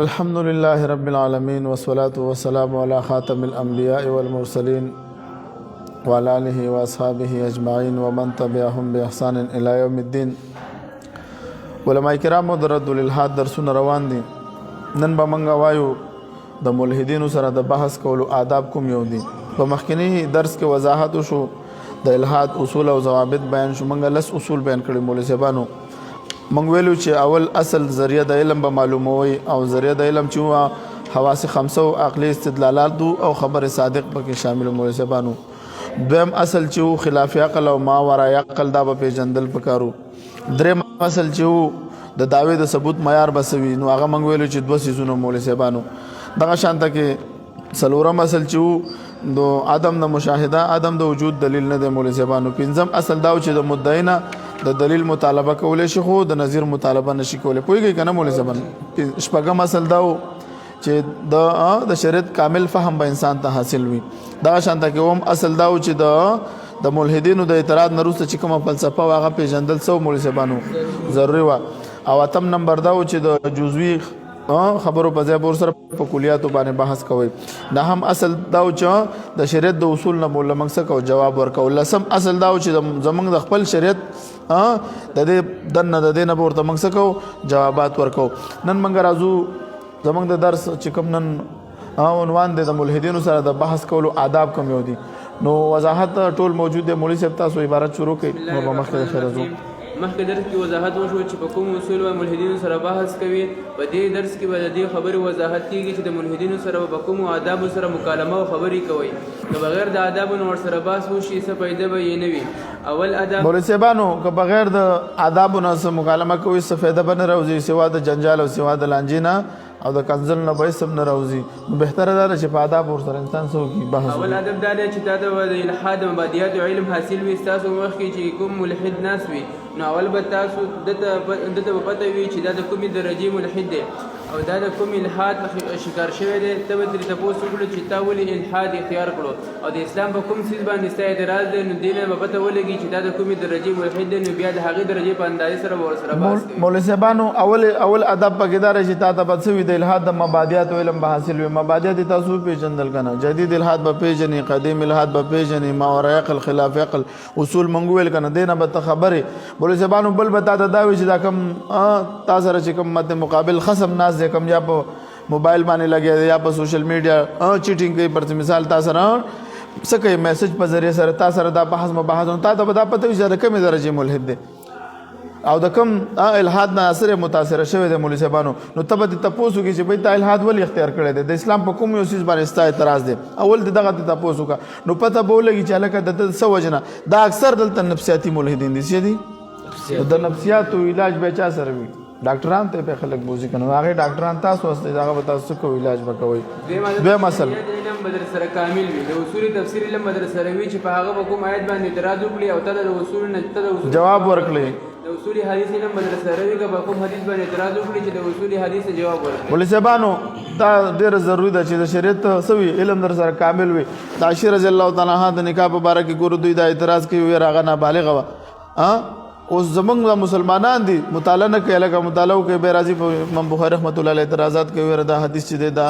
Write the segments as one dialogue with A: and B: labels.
A: الحمد لله رب العالمين والصلاة والسلام على خاتم الأنبياء والمرسلين وعلى آله وأصحابه أجمعين ومن تبعهم بإحسان إلى يوم الدين. علماء کرامو د رد الالحاد درسونه روان دي. نن به موږ وایو د ملحدینو سره د بحث کولو آداب کوم یو دي. په مخکنی درس کې وضاحت وشو د الحاد اصول او ضوابط بیان شو. موږ لس اصول بیان کړي مولوی صاحبانو. موږ ویلو چې اول اصل ذریعہ د علم به معلوموي او ذریعہ د علم چې هو حواس خمسه او عقلي استدلالات او خبر صادق پکې شامل مولوی صاحبانو. دویم اصل چې خلاف عقل او ما وراء عقل دا به پیژندل پکارو. دریم اصل چې د دعوی د ثبوت معیار بسوي نو هغه موږ ویلو چې دوه سيزونه مولوی صاحبانو. دغه شانته کې څلورم اصل چې د عدم د مشاهده عدم د وجود دلیل نه دی مولوی صاحبانو. پنځم اصل دا چې د مدعینا د دلیل مطالبه کولای شي خو د نظیر مطالبه نشي کولای. پوهیږئ کنه مولوی صاحب. شپږم اصل دا چې د شریعت کامل فهم به انسان ته حاصل وي. دا شانته کې هم اصل دا چې د ملحدینو د اعتراض نه وروسته چې کومه فلسفه واغه پیژندل سو مولوی صاحبانو ضروري و. او اتم نمبر دا چې د جزوی خبرو په ځای بور سره په کلیاتو باندې بحث کوي. دا هم اصل دا چې د شریعت د اصول نه مولا مقصد کو جواب ورکول. لسم اصل دا چې زمونږ د خپل شریعت د دې دنه د دې نه ورته مقصد کو جوابات ورکو. نن موږ راځو زمونږ د درس چې کوم نن عنوان د ملحدینو سره د بحث کولو آداب کوم یو دي. نو وضاحت ټول موجود دی. مولوی صاحب تاسو عبارت شروع کړئ نو په مخکې خیر ازو.
B: مخکې درس کې وضاحت وشو چې په کوم اصول او ملحدینو سره بحث کوي. په دې درس کې به د دې خبرې وضاحت کیږي چې د ملحدینو سره په کوم آداب سره مکالمه او خبرې کوي. که بغیر د آدابو ور سره بحث وشي څه فائدہ به یې نه وي. اول آداب
A: مولوی صاحبانو که بغیر د آدابو نه مکالمه کوي څه فائدہ به نه راوځي سوا د جنجال او سوا د لانجې نه او د کنزل نه به سم نه راوځي. نو بهتره ده چې په آداب ور سره انسان سو کی بحث.
B: اول ادب دا دی چې تاسو د الحاد مبادیات او علم حاصل وي. تاسو مخ کې چې کوم ملحد ناس وي نو اول به تاسو دته پته وي چې دا د کومې درجه ملحد دی او دا د کوم الحاد شکار شوی دی. ته به ترې تاسو وکړو چې تا ولې الحاد اختیار کړو او د اسلام په کوم څه باندې ستا اعتراض دی. نو دینه به پته ولګي چې دا د کومې درجه ملحد دی. نو بیا د هغې درجې په اندازې سره ور سره بحث کوي.
A: مولوی صاحبانو اول ادب پکې دا چې تا ته پڅوي د الحاد د مبادیات او علم به حاصل وي. مبادیات تاسو پیژندل کنه. جدید الحاد به پیژنې، قدیم الحاد به پیژنې، ما وراء عقل خلاف عقل اصول منګول کنه. دینه به خبره مولوی صاحبانو بل به تا دا وی چې دا کم تاسو سره چې کوم مت مقابل خصم ناز دې کم یا په موبایل باندې لګي یا په سوشل میډیا چیټینګ کوي. پر مثال تاسو سره سکه میسج په ذریعہ سره تاسو سره دا بحث مباحثه تا ته دا پته وي چې کومه درجه ملحد دی او د کوم الحاد نه اثر متاثر شوی دی مولوی صاحبانو. نو تبه تاسو کې چې به تا الحاد ولې اختیار کړی دی د اسلام په کوم یو چیز باندې ستا اعتراض دی. اول دغه تاسو کا نو پته به ولګي چې لکه د سوجنه دا اکثر دلته نفسیاتی ملحدین دي چې دي د نفسیات او علاج به چا سره وي. ډاکټران ته په خلک بوزي کنه هغه ډاکټران تاسو واستي هغه تاسو کو علاج وکوي. دوه مسله
B: علم بدر سره کامل وي. د اصول تفسیر علم بدر سره وي چې په هغه کوم آیت باندې اعتراض وکړي او ته د اصول نه ته
A: جواب ورکړي.
B: د اصول حدیث علم بدر سره وي که په کوم حدیث باندې اعتراض وکړي چې د اصول حدیث جواب ورکړي.
A: مولوی صاحبانو دا ډیره ضروری ده چې د شریعت سوي علم در سره کامل وي. د عائشہ رضی الله تعالی عنها د نکاح په اړه کې ګورو دوی دا اعتراض کوي راغه نابالغ و. اوس زمونږ مسلمانان دي مطالعه نه کوي لکه مطالعه کوي به راځي په امام بخاری رحمت الله علیه اعتراضات کوي دا حدیث چې دا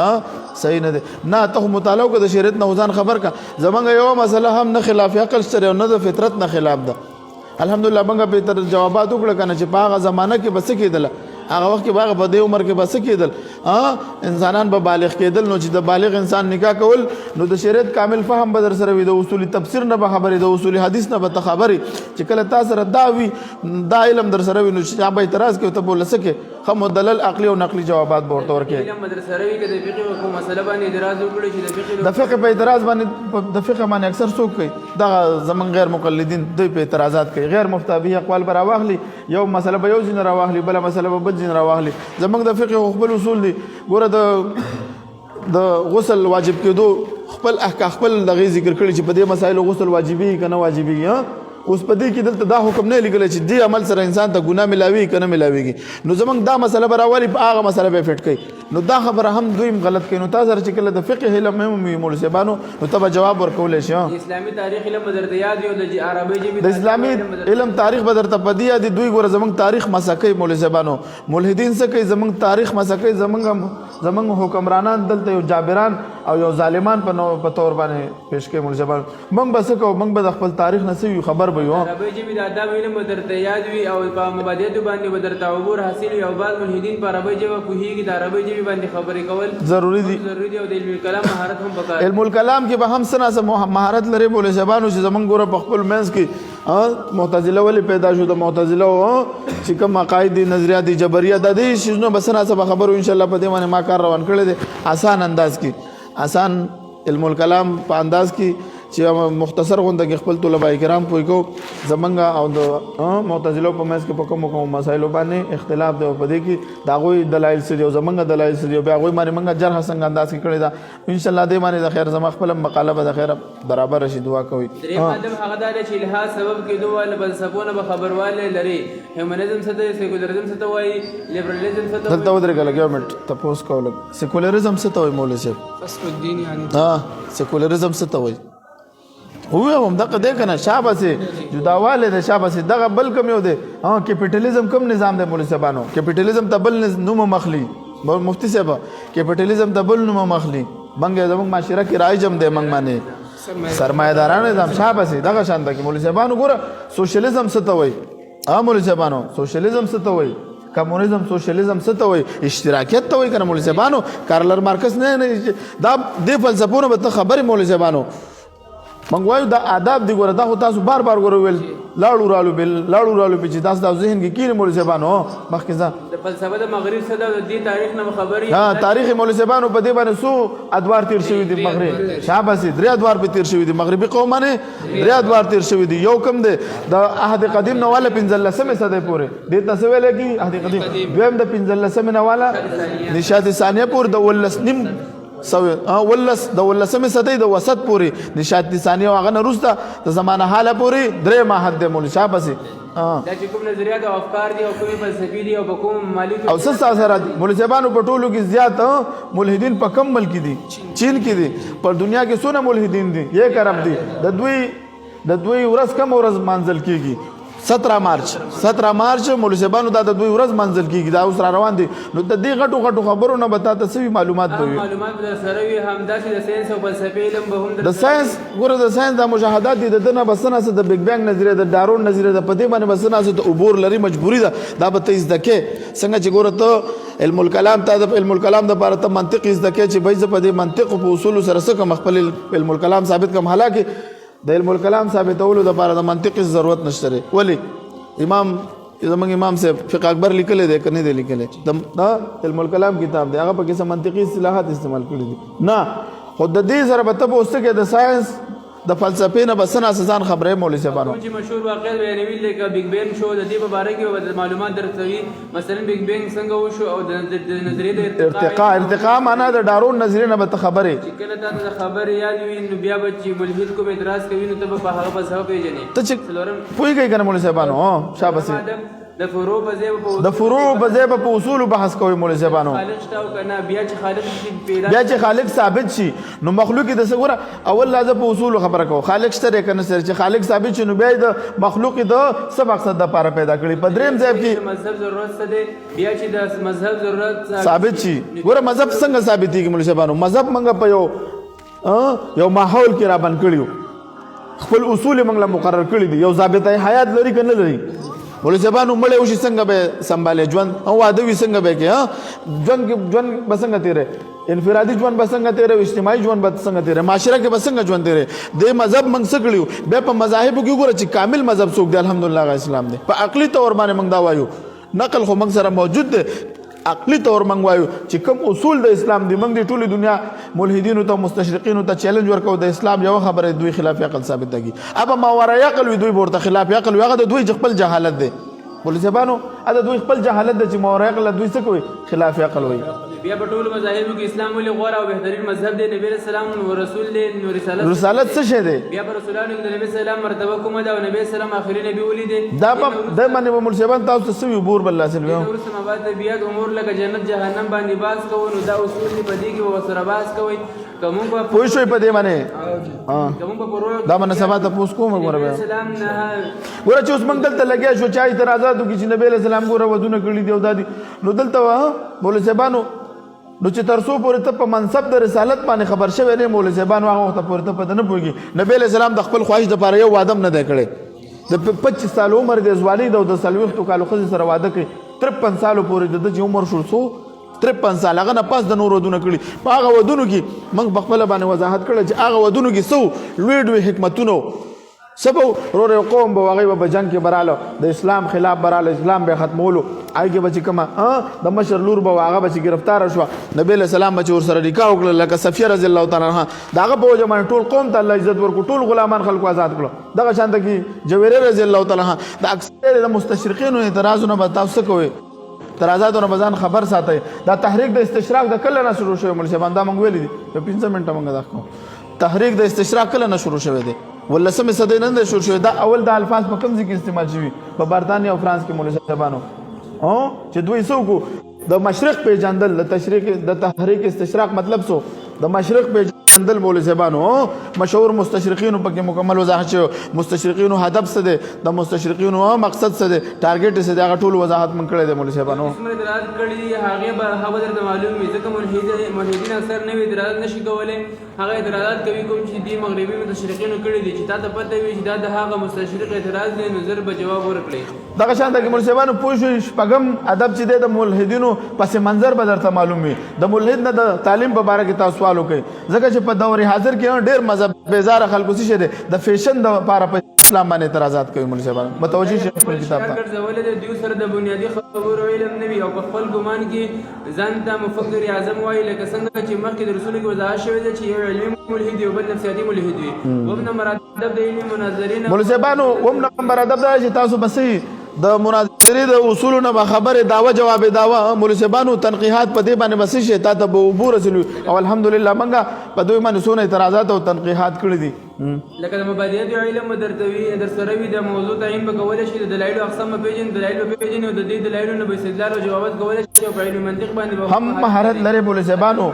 A: صحیح نه دی. نه ته مطالعه کو د شریعت نه ځان خبر کا. زمونږ یو مسله هم نه خلاف عقل سره او نه د فطرت نه خلاف ده. الحمدلله موږ به تر جوابات وکړه کنه چې په هغه زمانہ کې بس کېدل هغه وخت کې باغ په دې عمر کې بس کېدل انسانان به بالغ کېدل. نو چې د بالغ انسان نکاح کول نو د شریعت کامل فهم به در سره وي. د اصول تفسیر نه به خبرې د اصول حدیث نه به خبرې چې کله تاسو سره دا وي دا علم در سره وي نو چې به اعتراض کوي ته بوله سکه خو دلل عقلی او نقلی جوابات به ورته ورکړي.
B: علم در سره وي کله فقه کوم مسله باندې اعتراض وکړي چې
A: د فقه په اعتراض باندې د فقه باندې اکثر څوک کوي دا زمون غیر مقلدین دوی په اعتراضات کوي. غیر مفتابه اقوال برا واخلي یو مسله به یو ځین را واخلي بل مسله به بل ځین را واخلي. زمونږ د فقه خپل اصول دي. ګوره د غسل واجب کېدو خپل احکام خپل دغه ذکر کړی چې په دې مسایلو غسل واجبي کنه واجبي اوس په دې کې دلته دا حکم نه لیکل چې دې عمل سره انسان ته ګناه ملاوي کنه ملاويږي نو زمونږ دا مسله براولي په هغه مسله به فټ کوي نو دا خبره هم دویم غلط کوي نو تاسو سره چې کله د فقه علم هم مول سبانو نو ته جواب ورکول شي
B: اسلامي تاریخ علم بدرته یاد یو د عربي ژبه
A: د اسلامي علم تاریخ بدرته پدیا دي دوی ګور زمونږ تاریخ مسکه مول سبانو ملحدین څه کوي زمونږ تاریخ مسکه زمونږ حکمرانان دلته یو جابران او یو ظالمان په تور باندې پیش کوي مول سبانو موږ بس کو موږ به خپل تاریخ نسوي خبر به یو
B: عربي ژبه د ادب علم بدرته یاد وي او په مبادئ باندې بدرته عبور حاصل وي او بعض ملحدین په عربي ژبه کوهيږي د عربي ژبه باندې خبرې کول
A: ضروری دي
B: او د علم کلام مهارت هم پکار
A: علم الکلام کې به هم سنا مهارت لري مول سبانو چې زمونږ ګوره په خپل منځ کې معتزله ولې پیدا شو د معتزله چې کوم عقاید نظریات جبريه د دې شنو بسنا څه خبرو ان شاء الله په دې باندې ما کار روان کړی دی آسان انداز کې آسان علم الکلام په انداز کې چې مختصر غونډه کې خپل طلبه کرام پوي کو زمنګ او د معتزله په مېس کې په کوم مسایلو باندې اختلاف دی په دې کې دا غوي دلایل سره زمنګ دلایل سره بیا غوي باندې منګه جرح څنګه انداز کې کړی دا ان شاء الله دې باندې د خیر زما خپل مقاله به د خیر برابر شي دعا کوي
B: درې مادم هغه دا چې الها سبب کې دوه فلسفونه به خبرواله لري هیومنزم څه دی سیکولرزم څه ته وایي لیبرالزم څه ته
A: دلته ودرېږه لګیو منټ تاسو کول سیکولرزم څه ته وایي مولوی صاحب
B: فصل الدين يعني
A: سیکولرزم څه ته وایي هو هم دغه دې کنه شاباسه جداواله د شاباسه دغه بل کم یو دی کیپټالیزم کوم نظام دی مولوی صاحبانو کیپټالیزم ته بل نوم مخلی مفتی صاحب کیپټالیزم ته بل نوم مخلی بنګ زموږ معاشره کې رایجم دی منګ باندې سرمایدارانه نظام شاباسه دغه شان د مولوی صاحبانو ګوره سوشلیزم څه ته وایي مولوی صاحبانو سوشلیزم څه ته وایي کمونیزم سوشلیزم څه ته وایي اشتراکیت ته وایي کنه مولوی صاحبانو کارلر مارکس نه دا د فلسفونو به خبرې مولوی صاحبانو منګوایو دا آداب دی ګوره دا خو تاسو بار بار ګوره ویل لاړو رالو په چې تاسو د ذهن کې کینې مولوی صاحبانو مخکې ځه
B: د فلسفه د مغرب څخه د دې تاریخ نه خبري
A: تاریخ مولوی صاحبانو په دې باندې سو ادوار تیر شوی دی مغرب شاباسي درې ادوار په تیر شوی دی مغربي قومانه درې ادوار تیر شوی دی یو کم دی د عهد قدیم نه والا 15 صدې پورې دې تاسو ویل کی عهد قدیم دویم د 15 نه والا نشاط ثانیه پور د ولس نیم سوي ولس د ولسمه صدې د وسط پوری د شاعت ثانیه واغه نه روسته د زمانه حاله پوری درې ماحد د مول شابسي
B: دا چې کوم نظریات او افکار دي او کومي فلسفي دي او کوم مالی
A: او څه سره مول صاحبانو په ټولو کې زیات ملحدین په کم ملک دي چین کې دي پر دنیا کې څونه ملحدین دي یک ارب دي د دوی ورځ کم ورځ منزل کیږي 17 مارچ مولوی صاحبانو دا د دوی ورځ منزل کیږي دا اوس را روان دي نو د دې غټو خبرونه به تاسو سوي معلومات به
B: معلومات به سره وي همداسې د ساينس او فلسفي علم به هم
A: د ساينس ګوره د ساينس د مشاهدات دي د دنه بسنه د بیگ بانګ نظریه د ډارون نظریه د پدې باندې بسنه د عبور لري مجبوری ده دا به تیز دکې څنګه چې ګوره ته علم الکلام ته د علم الکلام د لپاره ته منطق از دکې چې به ز په دې منطق په اصول سره څه خپل علم الکلام ثابت کوم حالکه د علم الکلام ثابتولو د لپاره د منطق ضرورت نشته ولی زمونږ امام صاحب فقه اکبر لیکل دی کنه دی لیکل دا علم الکلام کتاب دی هغه په کې منطقي اصطلاحات استعمال کړي دي نه خود د دې سره به ته اوسه کې د ساينس د فلسفې نه بسنه اساسان خبره مولوی صاحبانو
B: چې مشهور واقعیت بیانوي لکه بیگ بینګ شو د دې په اړه کې د معلومات درڅوي مثلا بیگ بینګ څنګه وشو او د نظریې د
A: ارتقاء معنا د ډارون نظریه نه به خبره
B: چې کله تاسو د خبره یاد وي نو بیا به چې ملحد کوم اعتراض کوي نو ته په هغه په سبب پیژنې
A: ته چې پوهیږئ کنه مولوی صاحبانو شاباسي
B: د فروع
A: په ځای په اصول بحث کوي مولوی صاحبانو
B: خالق شتاو کنه بیا
A: چې خالق ثابت شي نو مخلوق د سګوره اول لازم په اصول خبره کو خالق شته کنه سره چې خالق ثابت شي نو بیا د مخلوق د څه مقصد د لپاره پیدا کړی په دریم ځای کې
B: مذهب ضرورت څه دی بیا چې د مذهب ضرورت
A: ثابت شي ګوره مذهب څنګه ثابت کیږي مولوی صاحبانو مذهب منګه په یو ماحول کې را باندې کړیو خپل اصول منګه مقرر کړی دي یو ضابطه حیات لري کنه لري مولوی صاحبانو مړ وشي څنګه به سنباله ژوند او واده وي څنګه به کې ژوند بسنګ تیرې انفرادي ژوند بسنګ تیرې اجتماعي ژوند بسنګ تیرې معاشره کې بسنګ ژوند تیرې د مذهب منګ سکړیو به په مذاهب کې ګوره چې کامل مذهب څوک دی الحمدلله اسلام دی په عقلي تور باندې منګ دا وایو نقل خو منګ سره موجود دی عقلي تور منګ وایو چې کوم اصول د اسلام دی منګ د ټولي دنیا ملحدینو ته مستشرقینو ته چیلنج ورکو د اسلام یو خبره دوی خلاف عقل ثابت دي ابا ما ورای عقل وی دوی ورته خلاف عقل هغه د دوی خپل جهالت دی مولوی صاحبانو دا دوی خپل جهالت د چې ما ورای عقل دوی څه کوي خلاف عقل وي
B: بیا په ټولو مذاهبو کې اسلام ولې غوره او بهترین مذهب دی. نبی علیه السلام نو رسول دی نو
A: رسالت څه شی دی؟
B: بیا په رسولانو کې د نبی سلام مرتبه کومه ده او نبی سلام آخري نبی ولې دی.
A: دا په د باندې مول شبان تاسو څه وی بور بل حاصل وو.
B: ورسره ما بعد بیا امور لکه جنت جهنم باندې باز کوو نو دا اصول دی په دې کې وسره باز کوي. کوم په
A: پوه شوي په دې باندې
B: کوم په پرو
A: دا باندې سبا ته پوس کوم ګوره بیا
B: سلام نه
A: ګوره چې اوس موږ دلته لګیا شو چا اعتراضات وکړي چې نبی علیه السلام ګوره ودونه کړي دي او دا دي نو دلته مولوي صاحبانو نو چې تر څو پورې ته په منصب د رسالت باندې خبر شوی نه مولوي صاحبانو هغه وخت پورې ته پته نه پوهېږي. نبی علیه السلام د خپل خواهش دپاره یو واده هم نه دی کړی. د 25 سال عمر د ځوانۍ د 40 کالو ښځې سره واده کوي. 53 سالو پورې د چې عمر شو څو 53 سال هغه نه پاس د نور ودونه کړي. په هغه ودونو کې موږ په خپله باندې وضاحت کړی چې هغه ودونو کې څو لوی حکمتونه سبو رور قوم به هغه به جنګ کې براله د اسلام خلاف براله اسلام به ختمولو هغه به چې کما د مشر لور به هغه به چې گرفتار شو نبی له سلام به ور سره نکاح وکړه لکه صفیه رضی الله تعالی عنها داغه په وجه باندې ټول قوم ته الله عزت ورکو ټول غلامان خلکو آزاد کړو. دغه شانته کې جويره رضی الله تعالی عنها د اکثر د مستشرقین اعتراضونه به تاسو کوي اعتراضاتونه به ځان خبر ساتي. دا تحریک د استشراق د کله نه شروع شوی ملشه باندې موږ ویل دي په 15 منټه موږ دا کوم تحریک د استشراق کله نه شروع شوی دی ولسمه صدې نن شروع شوی. دا اول د الفاظ په کوم ځای کې استعمال شوی په برتانیا او فرانس کې مولوی صاحبانو چې دوی څوک د مشرق پیژندل د تحریک استشراق مطلب څه د مشرق پیژندل مولوی صاحبانو مشهور مستشرقین په کې مکمل وضاحت شوی. مستشرقین هدف څه دی د مستشرقین مقصد څه دی ټارګټ څه دی هغه ټول وضاحت من کړی دی مولوی صاحبانو.
B: اسمه اعتراض کړی هغه به هغه درته معلوم وي ځکه ملحدین اکثر نه اعتراض نشي کولای. هغه اعتراضات کوي کوم چې دی مغربي مستشرقینو کړی دي چې تا ته پته وي چې دا د هغه مستشرق اعتراض دی نو زر به جواب ورکړي.
A: دغه شان د مولوی صاحبانو پوه شو شپږم ادب چې دی د ملحدینو پس منظر به درته معلوم وي. د ملحد نه د تعلیم په باره کې تاسو سوال وکړئ ځکه چې په دور حاضر کې ډېر مذهب بیزاره خلکو څه شي دی د فیشن د لپاره په اسلام باندې اعتراضات کوي. مولوی صاحبانو متوجه شئ خپل کتاب ته
B: ګرځولې د دیو سره د بنیادی خبرو علم نه وي او په خپل ګمان کې ځان ته مفکر اعظم وایي لکه څنګه چې مخکې د رسول کې وضاحت شوی دی چې یو علمي ملحد او بل نفسیاتي ملحد وي. ومن مراتب د علمي مناظرین
A: مولوی صاحبانو ومن نمبر ادب دا چې تاسو بسې د مناظرې د اصولونو به خبره داوا جواب داوا مولوی صاحبانو تنقیحات په دې باندې بسې شي تا ته به عبور رسول او الحمدلله منګه په دوی باندې سونه اعتراضات او تنقیحات کړی دي.
B: لکه د مبادیات علم درتوي در سره وي د موضوع تعین به کولای شي د دلایل اقسام په پیژن دلایل په پیژن او د دې دلایلونو به استدلال او جوابات کولای شي په علم منطق باندې
A: هم مهارت لري مولوی صاحبانو.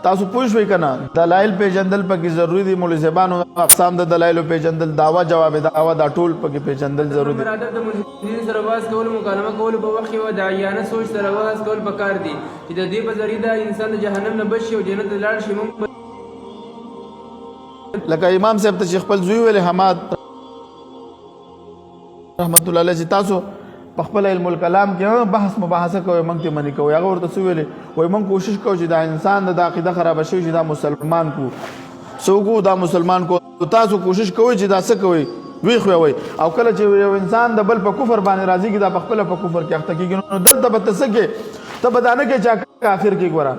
A: تاسو پوه شئ کنه دلایل پیژندل پکې ضروری دي مولوی صاحبانو اقسام د دلایل پیژندل داوا جواب داوا دا ټول پکې پیژندل ضروری دي.
B: مراد د ملحدین سره واس کول مکالمه کول په وخت کې و داعیانه سوچ سره واس کول پکار دي چې د دې په ذریعہ د انسان د جهنم نه بچي او جنت ته لاړ شي.
A: لکه امام صاحب ته خپل زوی ویل حماد رحمت الله علیه چې تاسو په خپل علم الکلام کې بحث مباحثه کوي موږ ته منی کوي هغه ورته څه ویلې وای موږ کوشش کوو چې دا انسان د عقیده خراب شي چې دا مسلمان کو سوګو دا مسلمان کو تاسو کوشش کوئ چې دا څه کوي وی خو وي او کله چې یو انسان د بل په کفر باندې راضي کې دا په خپل په کفر کې اخته کېږي نو دلته به تسګي ته بدانه کې چا کافر کې ګورا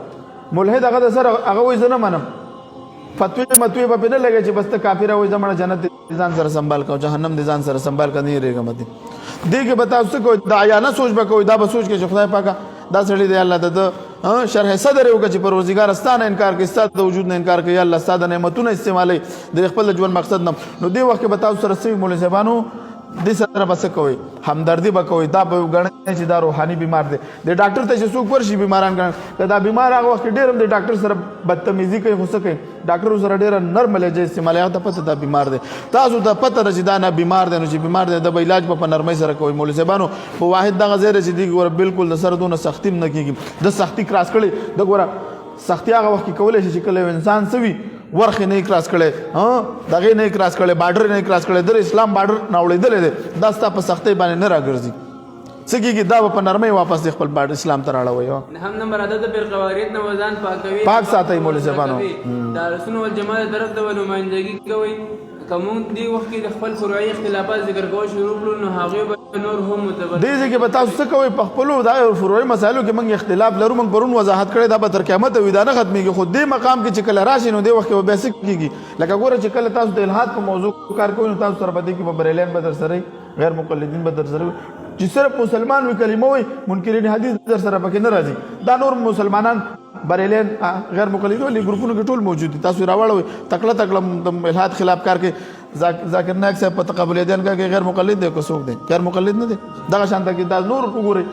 A: ملحد هغه سره هغه وای زنه منم فتوی متوی په نه لګي چې بس ته کافر وای زمړه جنت ځان سره سنبال کو جهنم دې ځان سره سنبال کني رېګه مت دې کې بتاو څه کوي دا عیانه سوچ وکوي دا به سوچ کې چې خدای پاکه دا سړی دی الله د شرح صدر یو چې پروردگار استانه انکار کوي ستاسو د وجود نه انکار کوي الله ستاسو نعمتونه استعمالي د خپل ژوند مقصد نو دې وخت کې بتاو سره سوي مولوی صاحبانو دې سره بس کوي همدردی وکوي دا به غنه چې دا روحاني بیمار دی د ډاکټر ته چې څوک ورشي بیماران غن دا بیمار هغه وخت ډېر د ډاکټر سره بدتمیزي کوي غوسه کوي ډاکټر سره ډېر نرم لهجه استعمالي هغه ته پته دا بیمار دی تاسو ته پته راځي دا نه بیمار دی نو چې بیمار دی د علاج په نرمۍ سره کوي مولوی صاحبانو په واحد دغه ځای چې دی ګور بالکل د سره دونه سختیم نه کیږي د سختی کراس کړي د ګور سختی هغه وخت کولای شي چې کله انسان سوي ورخه نه کراس کړي دغه نه کراس کړي بارډر نه کراس کړي د اسلام بارډر ناوړېدل دي دا ستا په سختۍ باندې نه راګرځي سګيږي دا په نرمۍ واپس خپل بارډر اسلام ته راړوي
B: هم نمبر عدد پر قواریت نه وزن پاکوي
A: پاک ساتي مولوی صاحبانو
B: دا رسول والجماعت طرف ته نمائندګي کوي کوم دی وخت کې د خپل فروعي اختلافات ذکر کول شروع کړو نو هغه نور هم متبادل
A: دي چې به تاسو څه کوي په خپل دا فروعي مسایلو کې موږ اختلاف لرو موږ پرون وضاحت کړی دا به تر قیامت وي دا نه ختميږي خو دې مقام کې چې کله راشي نو دې وخت کې به بیسک کیږي لکه ګوره چې کله تاسو د الہات په موضوع کار کوئ نو تاسو سره پدې کې به بریلین به در سره غیر مقلدین به در سره چې صرف مسلمان وي کلمه وي منکرین حدیث در سره پکې نه راځي دا نور مسلمانان بریلیان غیر مقلد ولې ګروپونو کې ټول موجود دي تاسو راوړوي تکړه د الحاد خلاف کار کې ذاکر نایک صاحب په تقابل دیان کې غیر مقلد دی کو څوک دی غیر مقلد نه دی دغه شان ته کې دا نور وګوري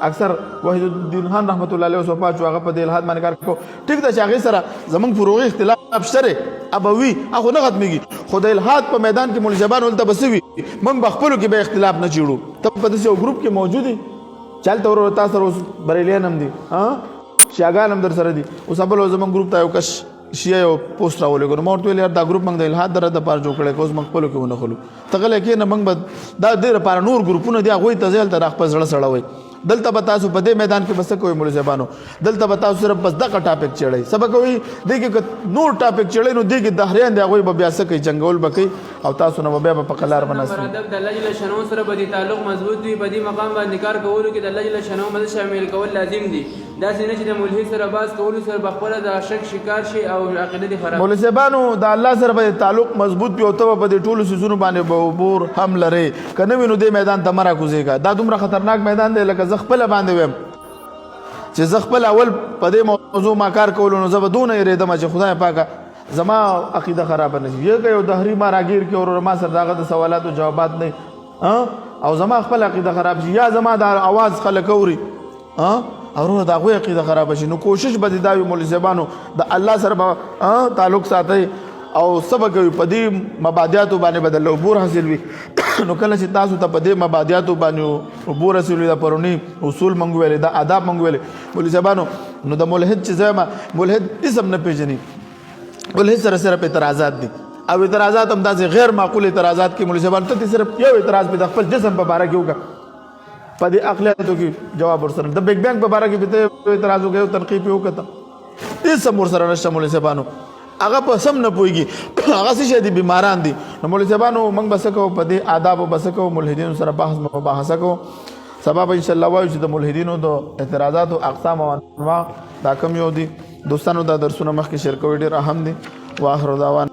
A: اکثر وحید الدین خان رحمت الله علیه وسپا چې هغه په دې الحاد باندې کار کو ټیک دا چې هغه سره زمونږ فروغي اختلاف شته ابوي هغه نه ختميږي خو د الحاد په میدان کې ملزبان ولته بسوي موږ بخپلو کې به اختلاف نه چیړو ته په دې ګروپ کې موجود دي چلته ور تاسو روز بریلیان هم دي ها شیعاګان هم در سره دي اوس بل زمونږ ګروپ ته یو کس شیعه یو پوسټ راولې ګور مورته ویل دا ګروپ موږ د الحاد در د پار جوړ کړي کوس موږ خپلو کې ونه خلو تغله کې نه موږ دا ډېر لپاره نور ګروپونه دي هغه ته ځل تر خپل زړه سړوي دلته به تاسو په دې میدان کې بس کوی مولوی زبانو دلته به تاسو صرف بس دغه ټاپک چړای سبق وي دغه نور ټاپک چړای نو دغه دهریان دی هغه به بیا څه کوي جنگول بکی او تاسو نو بیا په قلار بناسي
B: ادب د الله جل شانو سره به تعلق مضبوط وي په دې مقام باندې کار کولو کې د الله جل شانو مدد شامل کول لازم دي دا څنګه چې د ملحد سره باز کولو سره بخپله د شک شکار شي او عقیده دي خراب
A: مولوی زبانو د الله سره به تعلق مضبوط وي او ته په دې ټولو سيزونو باندې به عبور هم لري کنه وینو دې میدان ته مرا کوزيګا دا دومره خطرناک میدان دی لکه زخپل باندې چې زخپل اول په دې موضوع ما کار کولو نو زبدون یریدم چې خدای پاکه زما عقیده خراب نه شي یو دهری ما راګیر کې اور ما سره داغه د سوالات او جوابات نه او زما خپل عقیده خراب شي یا زما د आवाज خلک اوري او دا غوي عقیده خراب شي نو کوشش به دا وي مولوی زبانو د الله سره تعلق ساتي او سبق په دې مبادیات باندې بدل عبور حاصل وي نو کله چې تاسو ته په دې مبادیات باندې عبور حاصل وي دا پرونی اصول منغو ویل دا آداب منغو ویل مولوی زبانو نو د ملحد چې زما ملحد اسم نه پیژني ملحد سره صرف اعتراضات دي او اعتراضات هم داسې غیر معقول اعتراضات کې مولوی زبانو ته صرف یو اعتراض په خپل جسم په باره کې وکړه په دې اقلیتو کې جواب ورسره د بیگ بینګ په باره کې به اعتراض وکړو تنقیب وکړه اسم ورسره نشته مولوی زبانو هغه په سم نه پويږي هغه څه دي بیماران دي نو مولوی صاحبانو موږ بس کو په دې آداب بس کو ملحدین سره بحث مباحثه کو سبب ان شاء الله وایو چې د ملحدینو د اعتراضات او اقسام او انواع دا کم یو دي دوستانو دا درسونه مخکې شیر کوي ډیر اهم دي واخر دعوانا